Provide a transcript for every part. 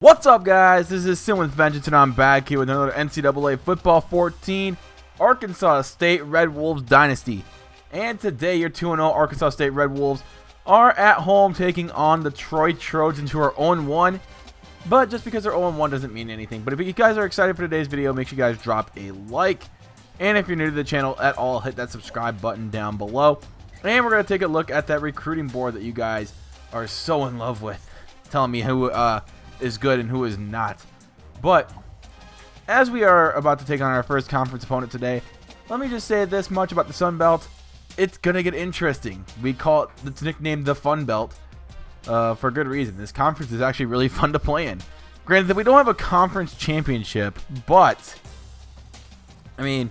What's up, guys? This is Sin with Vengeance, and I'm back here with another NCAA Football 14 Arkansas State Red Wolves Dynasty. And today, your 2-0 Arkansas State Red Wolves are at home taking on the Troy Trojans, who are 0-1. But just because they're 0-1 doesn't mean anything. But if you guys are excited for today's video, make sure you guys drop a like. And if you're new to the channel at all, hit that subscribe button down below. And we're going to take a look at that recruiting board that you guys are so in love with, telling me who is good and who is not. But as we are about to take on our first conference opponent today, let me just say this much about the Sun Belt: it's gonna get interesting. We call it, it's nicknamed the Fun Belt for good reason. This conference is actually really fun to play in. Granted that we don't have a conference championship, but I mean,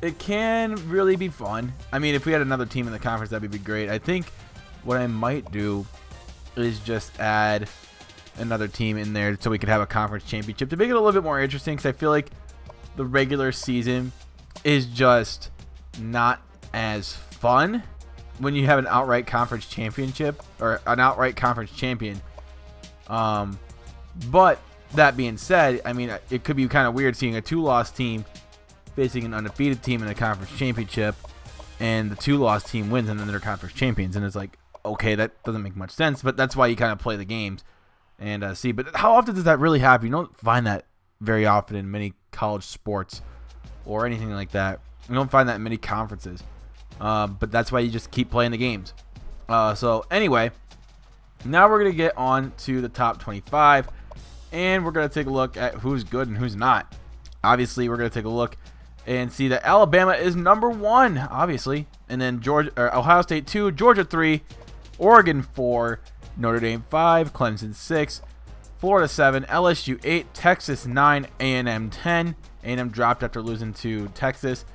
it can really be fun. I mean, if we had another team in the conference, that'd be great. I think what I might do is just add another team in there so we could have a conference championship to make it a little bit more interesting, because I feel like the regular season is just not as fun when you have an outright conference championship or an outright conference champion. But that being said, I mean, it could be kind of weird seeing a 2-loss team facing an undefeated team in a conference championship, and the 2-loss team wins and then they're conference champions, and it's like, okay, that doesn't make much sense. But that's why you kind of play the games and see. But how often does that really happen? You don't find that very often in many college sports or anything like that. You don't find that in many conferences. But that's why you just keep playing the games. So anyway, now we're going to get on to the top 25, and we're going to take a look at who's good and who's not. Obviously, we're going to take a look and see that Alabama is number 1, obviously, and then Ohio State 2, Georgia 3, Oregon 4, Notre Dame 5, Clemson 6, Florida 7, LSU 8, Texas 9, A&M 10. A&M dropped after losing to Texas.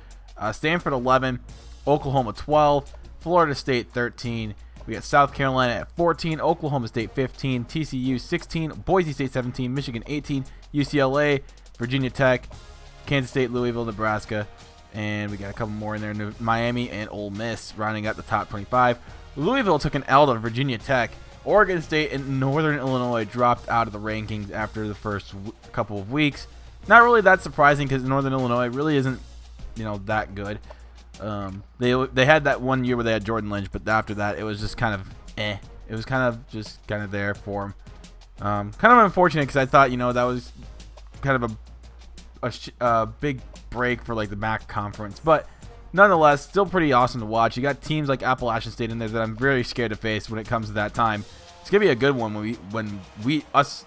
Stanford 11, Oklahoma 12, Florida State 13. We got South Carolina at 14, Oklahoma State 15, TCU 16, Boise State 17, Michigan 18, UCLA, Virginia Tech, Kansas State, Louisville, Nebraska, and we got a couple more in there, Miami and Ole Miss rounding out the top 25. Louisville took an L to Virginia Tech. Oregon State and Northern Illinois dropped out of the rankings after the first couple of weeks. Not really that surprising, because Northern Illinois really isn't, that good. They had that one year where they had Jordan Lynch, but after that it was just kind of eh. It was kind of there for them. Kind of unfortunate, because I thought that was kind of a big break for like the MAC conference, but nonetheless, still pretty awesome to watch. You got teams like Appalachian State in there that I'm very scared to face when it comes to that time. It's gonna be a good one when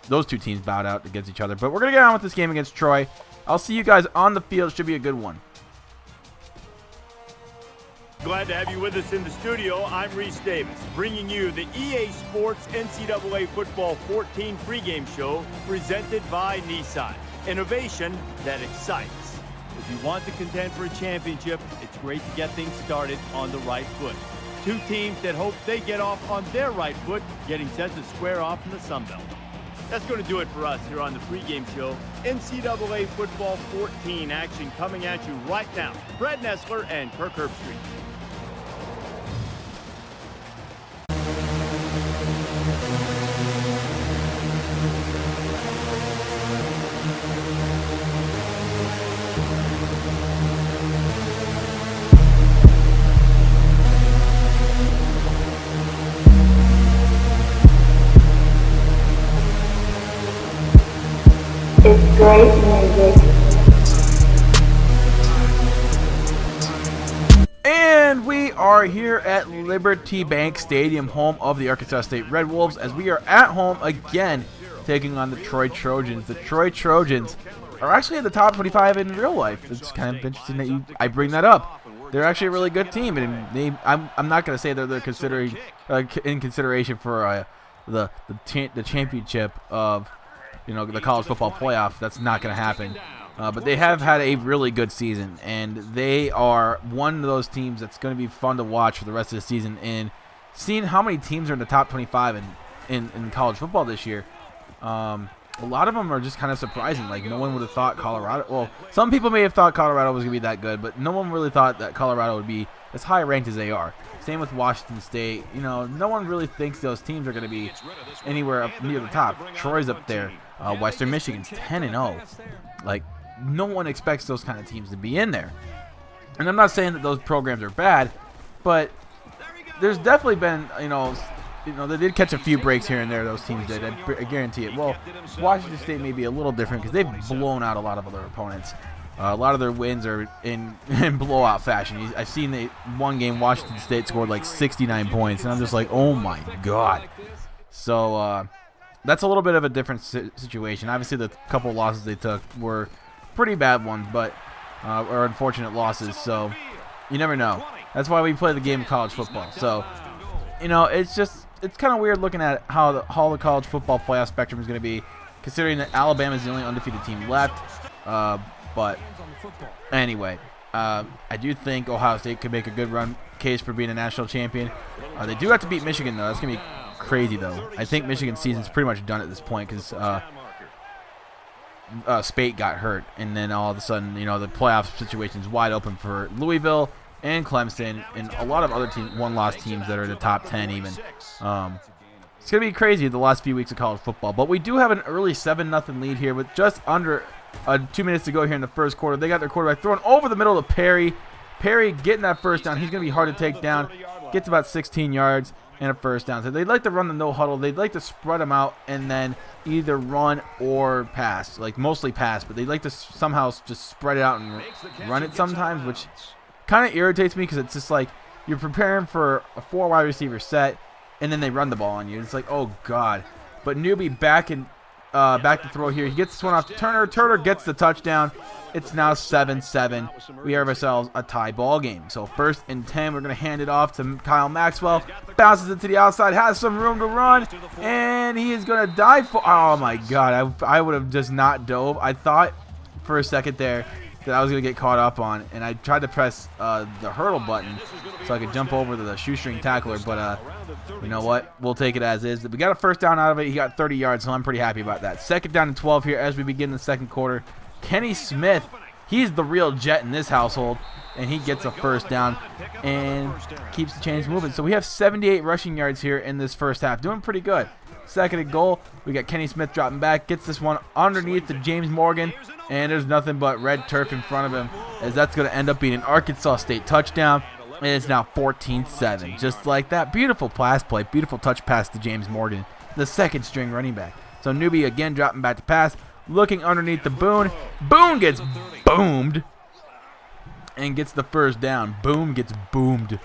those two teams bow out against each other. But we're gonna get on with this game against Troy. I'll see you guys on the field. Should be a good one. Glad to have you with us in the studio. I'm Reese Davis, bringing you the EA Sports NCAA Football 14 pregame show presented by Nissan. Innovation that excites. If you want to contend for a championship, it's great to get things started on the right foot. Two teams that hope they get off on their right foot, getting set to square off in the Sun Belt. That's going to do it for us here on the pregame show. NCAA Football 14 action coming at you right now. Brad Nessler and Kirk Herbstreit. It's great music. And we are here at Liberty Bank Stadium, home of the Arkansas State Red Wolves, as we are at home again taking on the Troy Trojans. The Troy Trojans are actually at the top 25 in real life. It's kind of interesting that I bring that up. They're actually a really good team, and I'm not going to say that they're considering in consideration for the championship of the college football playoff. That's not going to happen. But they have had a really good season, and they are one of those teams that's going to be fun to watch for the rest of the season. And seeing how many teams are in the top 25 in college football this year, a lot of them are just kind of surprising. Like, no one would have thought Colorado. Well, some people may have thought Colorado was going to be that good, but no one really thought that Colorado would be as high ranked as they are. Same with Washington State. You know, no one really thinks those teams are going to be anywhere up near the top. Troy's up there. Western Michigan's 10-0. Like, no one expects those kind of teams to be in there. And I'm not saying that those programs are bad, but there's definitely been, you know, they did catch a few breaks here and there. Those teams did. I guarantee it. Well, Washington State may be a little different because they've blown out a lot of other opponents. A lot of their wins are in blowout fashion. I've seen one game Washington State scored like 69 points, and I'm just like, oh my god. So that's a little bit of a different situation. Obviously, the couple losses they took were pretty bad ones, but or unfortunate losses. So you never know. That's why we play the game of college football. So you know, it's kind of weird looking at how the college football playoff spectrum is going to be, considering that Alabama is the only undefeated team left. But anyway, I do think Ohio State could make a good run case for being a national champion. They do have to beat Michigan, though. That's going to be crazy, though. I think Michigan's season's pretty much done at this point because Spate got hurt. And then all of a sudden, you know, the playoff situation is wide open for Louisville and Clemson and a lot of other one-loss teams that are in the top 10 even. It's going to be crazy the last few weeks of college football. But we do have an early 7-0 lead here with just under 2 minutes to go here in the first quarter. They got their quarterback throwing over the middle of Perry. Perry getting that first down. He's going to be hard to take down. Gets about 16 yards and a first down. So they'd like to run the no huddle. They'd like to spread them out and then either run or pass. Like mostly pass, but they'd like to somehow just spread it out and run it sometimes, which kind of irritates me because it's just like you're preparing for a 4 wide receiver set and then they run the ball on you. It's like, oh god. But Newbie back to throw here. He gets this one off to Turner. Turner gets the touchdown. It's now 7-7. We have ourselves a tie ball game. So 1st and 10. We're going to hand it off to Kyle Maxwell. Bounces it to the outside. Has some room to run. And he is going to dive for... Oh, my God. I would have just not dove. I thought for a second there that I was going to get caught up on. And I tried to press the hurdle button so I could jump over to the shoestring tackler. But you know what? We'll take it as is. We got a first down out of it. He got 30 yards, so I'm pretty happy about that. 2nd down and 12 here as we begin the second quarter. Kenny Smith, he's the real jet in this household, and he gets a first down and keeps the chains moving. So we have 78 rushing yards here in this first half. Doing pretty good. 2nd and goal. We got Kenny Smith dropping back. Gets this one underneath to James Morgan, and there's nothing but red turf in front of him, as that's going to end up being an Arkansas State touchdown. And it's now 14-7. Just like that. Beautiful pass play. Beautiful touch pass to James Morgan, the 2nd string running back. So Newbie again dropping back to pass. Looking underneath the Boone. Boone gets boomed. And gets the first down. Boom gets boomed.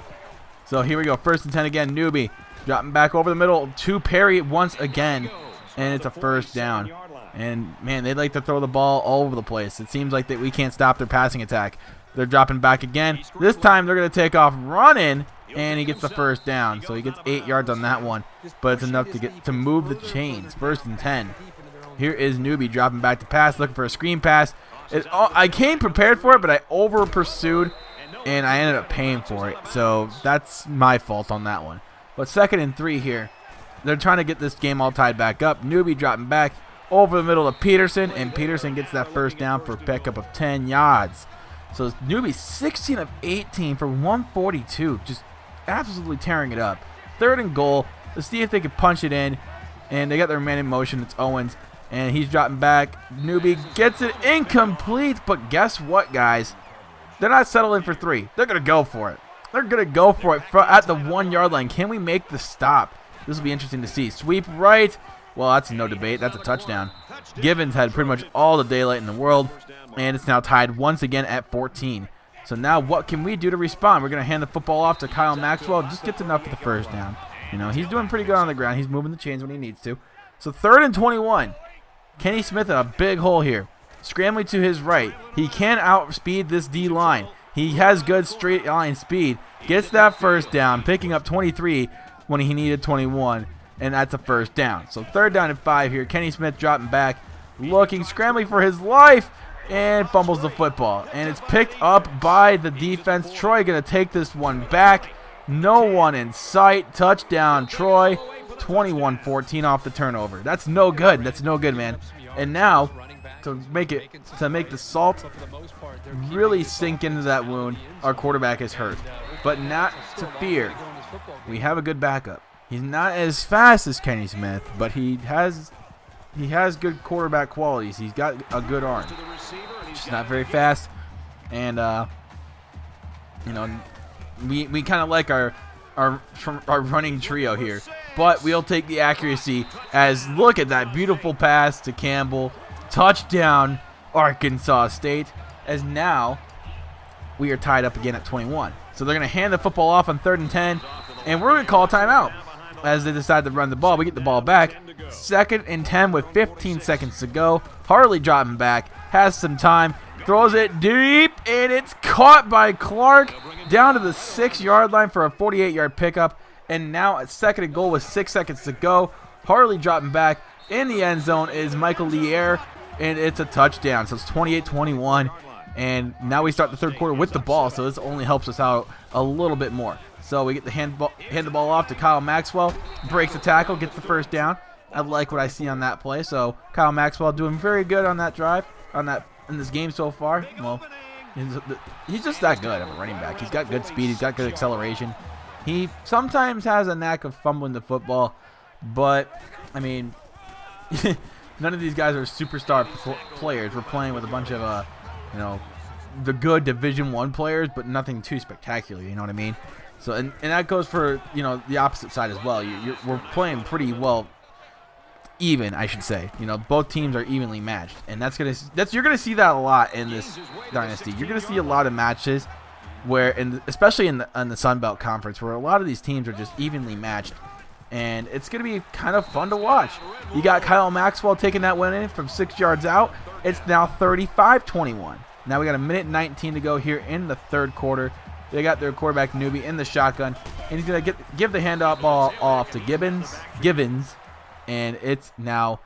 So here we go. 1st and 10 again. Newbie dropping back over the middle to Perry once again. And it's a first down. And, man, they'd like to throw the ball all over the place. It seems like that we can't stop their passing attack. They're dropping back again. This time they're going to take off running, and he gets the first down. So he gets 8 yards on that one, but it's enough to move the chains. 1st and 10. Here is Newbie dropping back to pass, looking for a screen pass. I came prepared for it, but I over-pursued, and I ended up paying for it. So that's my fault on that one. But 2nd and 3 here. They're trying to get this game all tied back up. Newbie dropping back over the middle of Peterson, and Peterson gets that first down for a pickup of 10 yards. So Newbie 16 of 18 for 142, just absolutely tearing it up. 3rd and goal. Let's see if they can punch it in, and they got their man in motion. It's Owens, and he's dropping back. Newbie gets it incomplete, but guess what, guys? They're not settling for 3. They're going to go for it. They're going to go for it at the 1 yard line. Can we make the stop? This will be interesting to see. Sweep right. Well, that's no debate. That's a touchdown. Givens had pretty much all the daylight in the world, and it's now tied once again at 14. So now what can we do to respond? We're going to hand the football off to Kyle Maxwell. Just gets enough for the first down. You know, he's doing pretty good on the ground. He's moving the chains when he needs to. So 3rd and 21. Kenny Smith in a big hole here. Scrambling to his right. He can outspeed this D-line. He has good straight line speed. Gets that first down, picking up 23 when he needed 21. And that's a first down. So 3rd down and 5 here. Kenny Smith dropping back, looking, scrambling for his life, and fumbles the football. And it's picked up by the defense. Troy going to take this one back. No one in sight. Touchdown, Troy. 21-14 off the turnover. That's no good. That's no good, man. And now make the salt really sink into that wound, our quarterback is hurt. But not to fear. We have a good backup. He's not as fast as Kenny Smith, but he has good quarterback qualities. He's got a good arm. Just not very fast. And we kind of like our running trio here, but we'll take the accuracy. As look at that beautiful pass to Campbell, touchdown Arkansas State. As now we are tied up again at 21. So they're going to hand the football off on 3rd and 10, and we're going to call a timeout as they decide to run the ball. We get the ball back. 2nd and 10 with 15 seconds to go. Harley dropping back, has some time, throws it deep, and it's caught by Clark down to the 6-yard line for a 48-yard pickup. And now at 2nd and goal with 6 seconds to go. Harley dropping back. In the end zone is Michael Lier, and it's a touchdown. So it's 28-21. And now we start the 3rd quarter with the ball, so this only helps us out a little bit more. So we get the hand the ball off to Kyle Maxwell, breaks the tackle, gets the 1st down. I like what I see on that play. So Kyle Maxwell doing very good on that drive, in this game so far. Well, he's just that good of a running back. He's got good speed. He's got good acceleration. He sometimes has a knack of fumbling the football, but I mean, none of these guys are superstar players. We're playing with a bunch of the good Division I players, but nothing too spectacular. You know what I mean? So and that goes for the opposite side as well. We're playing pretty well, even, I should say. Both teams are evenly matched, and you're gonna see that a lot in this dynasty. You're gonna see a lot of matches where, especially in the Sun Belt Conference, where a lot of these teams are just evenly matched, and it's gonna be kind of fun to watch. You got Kyle Maxwell taking that one in from 6 yards out. It's now 35-21. Now we got 1:19 to go here in the 3rd quarter. They got their quarterback Newbie in the shotgun, and he's gonna give the handoff ball off to Givens, and it's now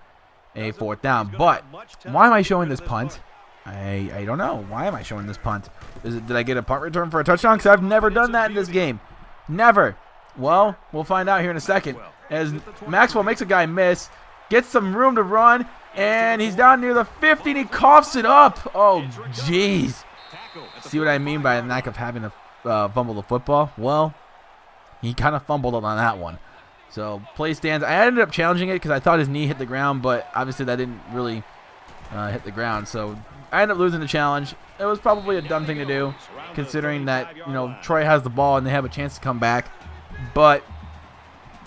a 4th down. But why am I showing this punt? I don't know. Why am I showing this punt? Did I get a punt return for a touchdown? Because I've never done that in this game. Never. Well, we'll find out here in a second. As Maxwell makes a guy miss, gets some room to run, and he's down near the 50, and he coughs it up. Oh, jeez. See what I mean by the lack of having to fumble the football? Well, he kind of fumbled on that one. So play stands. I ended up challenging it because I thought his knee hit the ground, but obviously that didn't really hit the ground. So I ended up losing the challenge. It was probably a dumb thing to do, considering that Troy has the ball and they have a chance to come back. But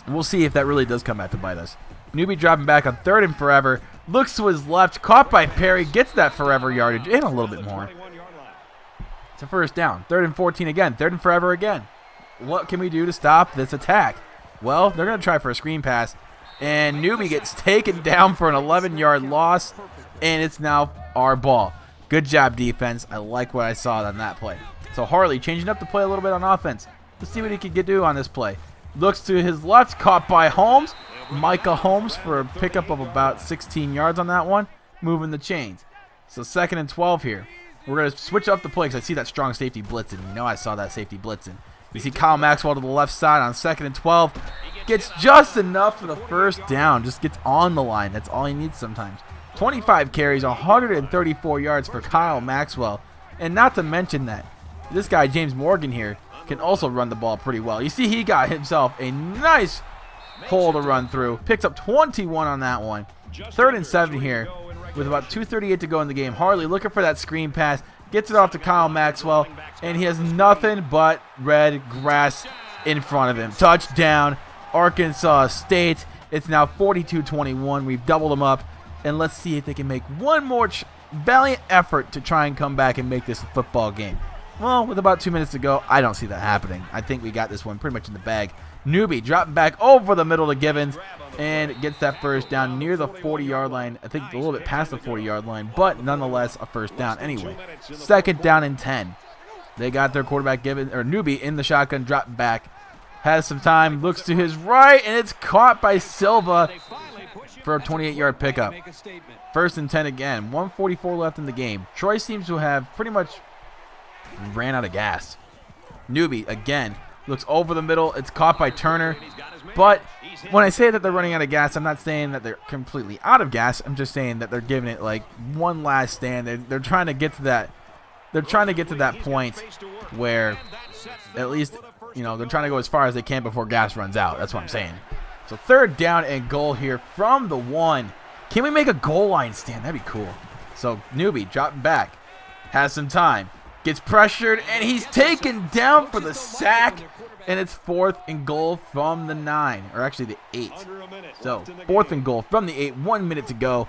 we'll see if that really does come back to bite us. Newbie dropping back on 3rd and forever. Looks to his left, caught by Perry, gets that forever yardage and a little bit more. It's a 1st down. 3rd and 14 again. 3rd and forever again. What can we do to stop this attack? Well, they're going to try for a screen pass, and Newbie gets taken down for an 11-yard loss, and it's now our ball. Good job, defense. I like what I saw on that play. So Harley changing up the play a little bit on offense. Let's see what he can do on this play. Looks to his left, caught by Holmes. Micah Holmes for a pickup of about 16 yards on that one, moving the chains. So 2nd and 12 here. We're going to switch up the play because I see that strong safety blitzing. I saw that safety blitzing. You see Kyle Maxwell to the left side on 2nd and 12. Gets just enough for the 1st down. Just gets on the line. That's all he needs sometimes. 25 carries, 134 yards for Kyle Maxwell. And not to mention that this guy, James Morgan here, can also run the ball pretty well. You see he got himself a nice hole to run through. Picks up 21 on that one. 3rd and 7 here with about 2:38 to go in the game. Harley looking for that screen pass. Gets it off to Kyle Maxwell, and he has nothing but red grass in front of him. Touchdown, Arkansas State. It's now 42-21. We've doubled them up, and let's see if they can make one more valiant effort to try and come back and make this a football game. Well, with about 2 minutes to go, I don't see that happening. I think we got this one pretty much in the bag. Newbie dropping back over the middle to Givens and gets that 1st down near the 40-yard line. I think a little bit past the 40-yard line, but nonetheless a 1st down anyway. 2nd down and 10. They got their quarterback Newbie in the shotgun, dropping back. Has some time, looks to his right, and it's caught by Silva for a 28-yard pickup. 1st and 10 again. 1:44 left in the game. Troy seems to have pretty much ran out of gas. Newbie again looks over the middle. It's caught by Turner. But when I say that they're running out of gas, I'm not saying that they're completely out of gas. I'm just saying that they're giving it like one last stand. They're trying to get to that. They're trying to get to that point where at least, you know, they're trying to go as far as they can before gas runs out. That's what I'm saying. So 3rd down and goal here from the 1. Can we make a goal line stand? That'd be cool. So Newbie dropping back. Has some time. Gets pressured, and he's taken down for the sack. And it's 4th and goal from the 9, or actually the 8. So 4th and goal from the 8, 1 minute to go.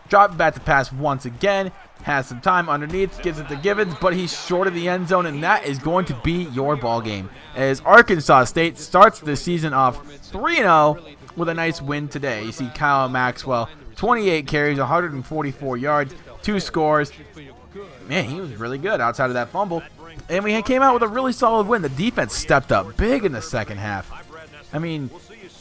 Drop back to pass once again. Has some time underneath, gives it to Givens, but he's short of the end zone, and that is going to be your ball game. As Arkansas State starts the season off 3-0 with a nice win today. You see Kyle Maxwell, 28 carries, 144 yards, 2 scores. Man, he was really good outside of that fumble. And we came out with a really solid win. The defense stepped up big in the second half. I mean,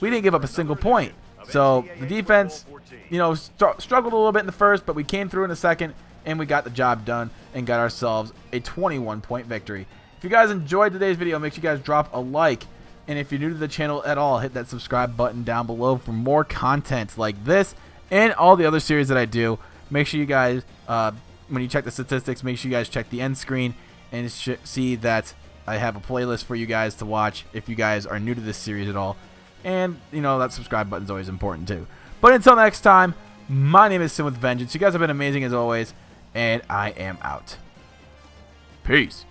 we didn't give up a single point. So the defense, you know, struggled a little bit in the first, but we came through in the second, and we got the job done and got ourselves a 21-point victory. If you guys enjoyed today's video, make sure you guys drop a like. And if you're new to the channel at all, hit that subscribe button down below for more content like this and all the other series that I do. Make sure you guys, when you check the statistics, make sure you guys check the end screen and see that I have a playlist for you guys to watch if you guys are new to this series at all. And, you know, that subscribe button is always important too. But until next time, my name is Sin with Vengeance. You guys have been amazing as always, and I am out. Peace.